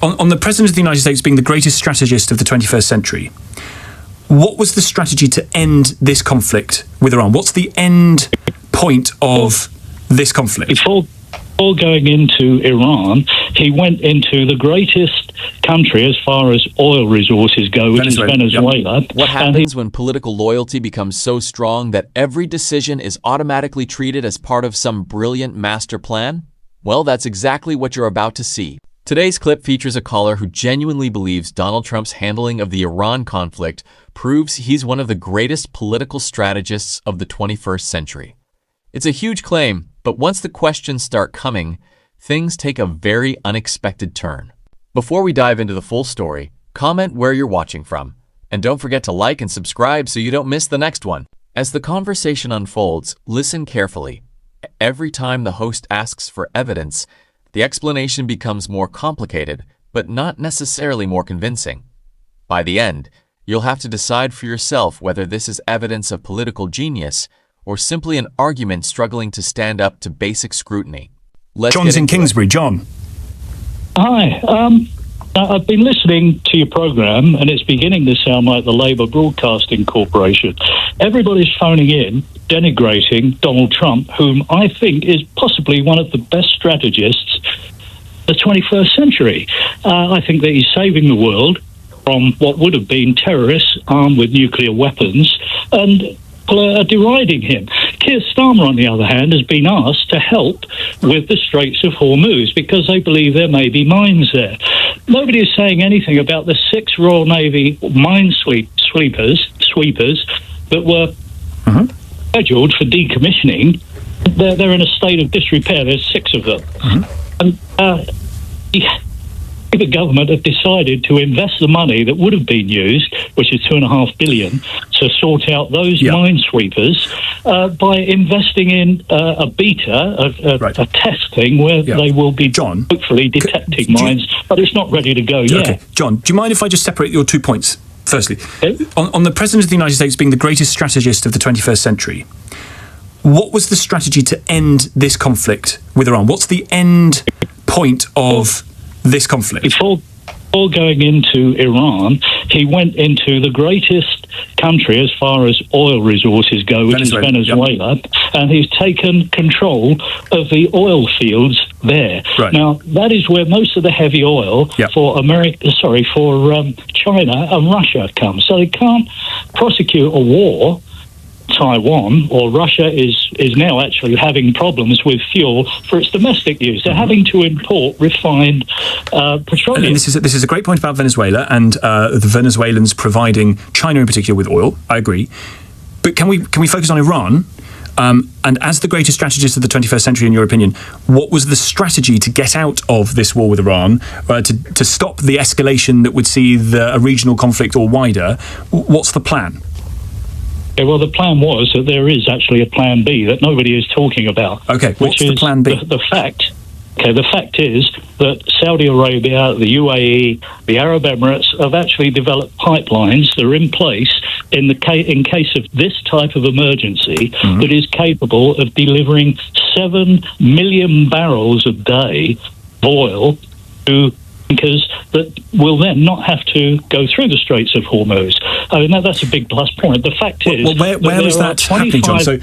on the President of the United States being the greatest strategist of the 21st century, what was the strategy to end this conflict with Iran? What's the end point of this conflict? Before going into Iran, he went into the greatest country as far as oil resources go, which is Venezuela. Yep. What happens when political loyalty becomes so strong that every decision is automatically treated as part of some brilliant master plan? Well, that's exactly what you're about to see. Today's clip features a caller who genuinely believes Donald Trump's handling of the Iran conflict proves he's one of the greatest political strategists of the 21st century. It's a huge claim, but once the questions start coming, things take a very unexpected turn. Before we dive into the full story, comment where you're watching from, and don't forget to like and subscribe so you don't miss the next one. As the conversation unfolds, listen carefully. Every time the host asks for evidence, the explanation becomes more complicated, but not necessarily more convincing. By the end, you'll have to decide for yourself whether this is evidence of political genius or simply an argument struggling to stand up to basic scrutiny. John's in Kingsbury. John. Hi. I've been listening to your program, and it's beginning to sound like the Labour Broadcasting Corporation. Everybody's phoning in, denigrating Donald Trump, whom I think is possibly one of the best strategists of the 21st century. I think that he's saving the world from what would have been terrorists armed with nuclear weapons, and people are deriding him. Keir Starmer, on the other hand, has been asked to help with the Straits of Hormuz because they believe there may be mines there. Nobody is saying anything about the 6 Royal Navy mine sweepers that were scheduled for decommissioning. They're in a state of disrepair. There's 6 of them. And the government have decided to invest the money that would have been used, which is $2.5 billion, to sort out those minesweepers by investing in a beta, a test thing where they will be hopefully detecting mines, but it's not ready to go yet. Okay. John, do you mind if I just separate your 2 points? Firstly, on the President of the United States being the greatest strategist of the 21st century, what was the strategy to end this conflict with Iran? What's the end point of this conflict? Before going into Iran, he went into the greatest country as far as oil resources go, which is Venezuela, and he's taken control of the oil fields there. Right. Now, that is where most of the heavy oil for China and Russia comes. So they can't prosecute a war. Taiwan or Russia is now actually having problems with fuel for its domestic use. They're having to import refined petroleum. And this is a great point about Venezuela and the Venezuelans providing China in particular with oil. I agree, but can we focus on Iran? And as the greatest strategist of the 21st century, in your opinion, what was the strategy to get out of this war with Iran, to stop the escalation that would see a regional conflict or wider? What's the plan? Yeah, well, the plan was that there is actually a plan B that nobody is talking about. Okay, what's the plan B? The fact is that Saudi Arabia, the UAE, the Arab Emirates have actually developed pipelines that are in place in case of this type of emergency that is capable of delivering 7 million barrels a day of oil to tankers that will then not have to go through the Straits of Hormuz. I mean, that's a big plus point. The fact is... Well, where is that happening, John? So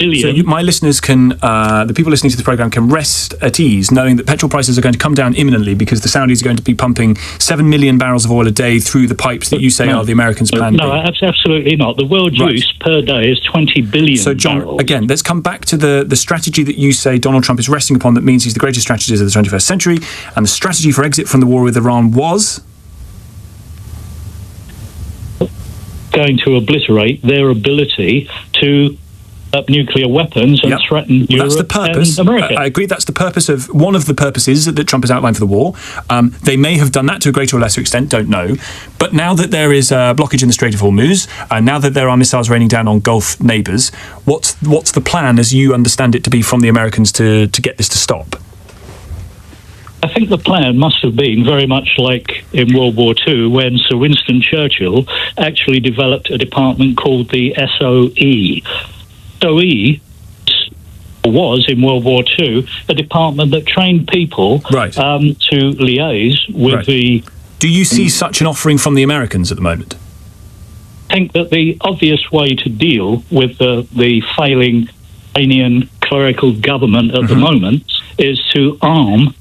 my listeners can, the people listening to the programme can rest at ease knowing that petrol prices are going to come down imminently because the Saudis are going to be pumping 7 million barrels of oil a day through the pipes that you say are the Americans' plan B. No, absolutely not. The world use per day is 20 billion So, John, barrels. Again, let's come back to the strategy that you say Donald Trump is resting upon that means he's the greatest strategist of the 21st century, and the strategy for exit from the war with Iran was... going to obliterate their ability to up nuclear weapons and threaten Europe that's the purpose. And America. I agree that's the purpose of one of the purposes that Trump has outlined for the war. They may have done that to a greater or lesser extent, don't know. But now that there is a blockage in the Strait of Hormuz, and now that there are missiles raining down on Gulf neighbours, what's the plan as you understand it to be from the Americans to get this to stop? I think the plan must have been very much like in World War II when Sir Winston Churchill actually developed a department called the SOE. SOE was in World War II a department that trained people Right. to liaise with Right. the. Do you see such an offering from the Americans at the moment? I think that the obvious way to deal with the failing Iranian clerical government at the moment is to arm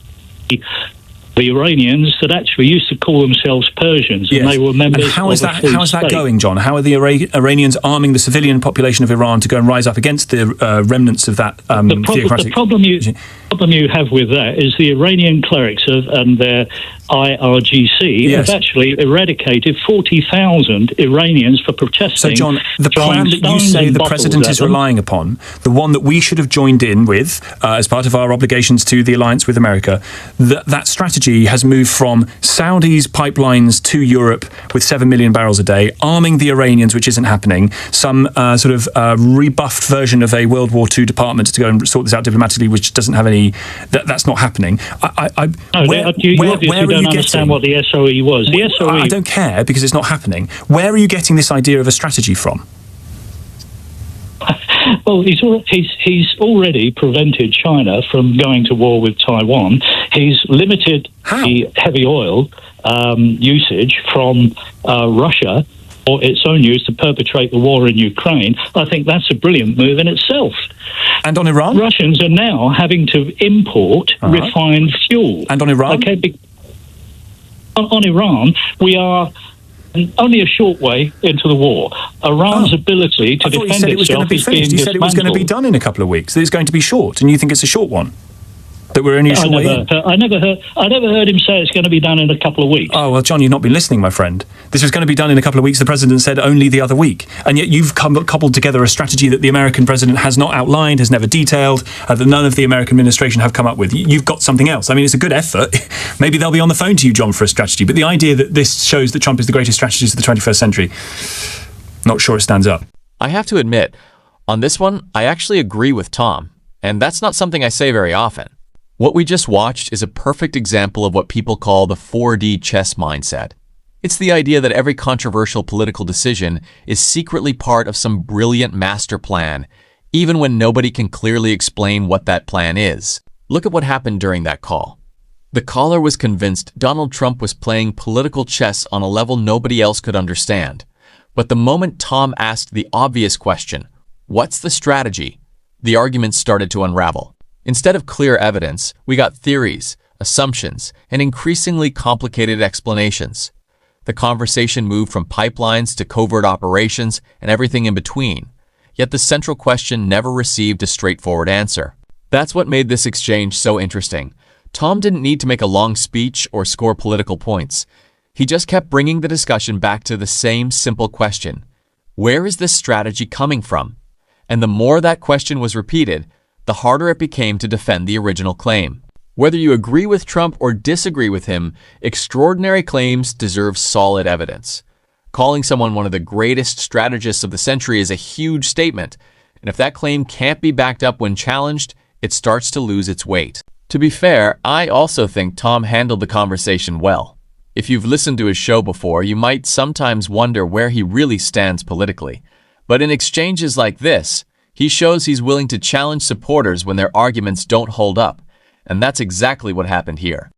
the Iranians that actually used to call themselves Persians, and Yes. they were members And how of is a that? free How is that state. going, John? How are the Iranians arming the civilian population of Iran to go and rise up against the remnants of that The theocratic? problem you have with that is the Iranian clerics and their IRGC Yes. have actually eradicated 40,000 Iranians for protesting. So, John, the throwing plan that you stones say and the bottles president at is them. relying upon, the one that we should have joined in with as part of our obligations to the alliance with America, that strategy has moved from Saudi's pipelines to Europe with 7 million barrels a day, arming the Iranians, which isn't happening, some sort of rebuffed version of a World War II department to go and sort this out diplomatically, which doesn't have any. That's not happening. No, Where you are obviously you don't getting? understand what the SOE was. The SOE. I don't care because it's not happening. Where are you getting this idea of a strategy from? Well, he's already prevented China from going to war with Taiwan. He's limited How? the heavy oil usage from Russia for its own use to perpetrate the war in Ukraine. I think that's a brilliant move in itself. And on Iran? Russians are now having to import refined fuel. And on Iran? Okay, on Iran, we are only a short way into the war. Iran's ability to I thought you defend said it was going to itself be is being finished. You said it was going to be dismantled. done in a couple of weeks. That it's going to be short, and you think it's a short one. That we're only a short way in. I never heard him say it's going to be done in a couple of weeks. Oh, well, John, you've not been listening, my friend. This was going to be done in a couple of weeks. The president said only the other week. And yet you've cobbled together a strategy that the American president has not outlined, has never detailed, that none of the American administration have come up with. You've got something else. I mean, it's a good effort. Maybe they'll be on the phone to you, John, for a strategy. But the idea that this shows that Trump is the greatest strategist of the 21st century, not sure it stands up. I have to admit, on this one, I actually agree with Tom, and that's not something I say very often. What we just watched is a perfect example of what people call the 4D chess mindset. It's the idea that every controversial political decision is secretly part of some brilliant master plan, even when nobody can clearly explain what that plan is. Look at what happened during that call. The caller was convinced Donald Trump was playing political chess on a level nobody else could understand. But the moment Tom asked the obvious question, "What's the strategy?" the argument started to unravel. Instead of clear evidence, we got theories, assumptions, and increasingly complicated explanations. The conversation moved from pipelines to covert operations and everything in between, yet the central question never received a straightforward answer. That's what made this exchange so interesting. Tom didn't need to make a long speech or score political points. He just kept bringing the discussion back to the same simple question. Where is this strategy coming from? And the more that question was repeated, the harder it became to defend the original claim. Whether you agree with Trump or disagree with him, extraordinary claims deserve solid evidence. Calling someone one of the greatest strategists of the century is a huge statement, and if that claim can't be backed up when challenged, it starts to lose its weight. To be fair, I also think Tom handled the conversation well. If you've listened to his show before, you might sometimes wonder where he really stands politically. But in exchanges like this, he shows he's willing to challenge supporters when their arguments don't hold up. And that's exactly what happened here.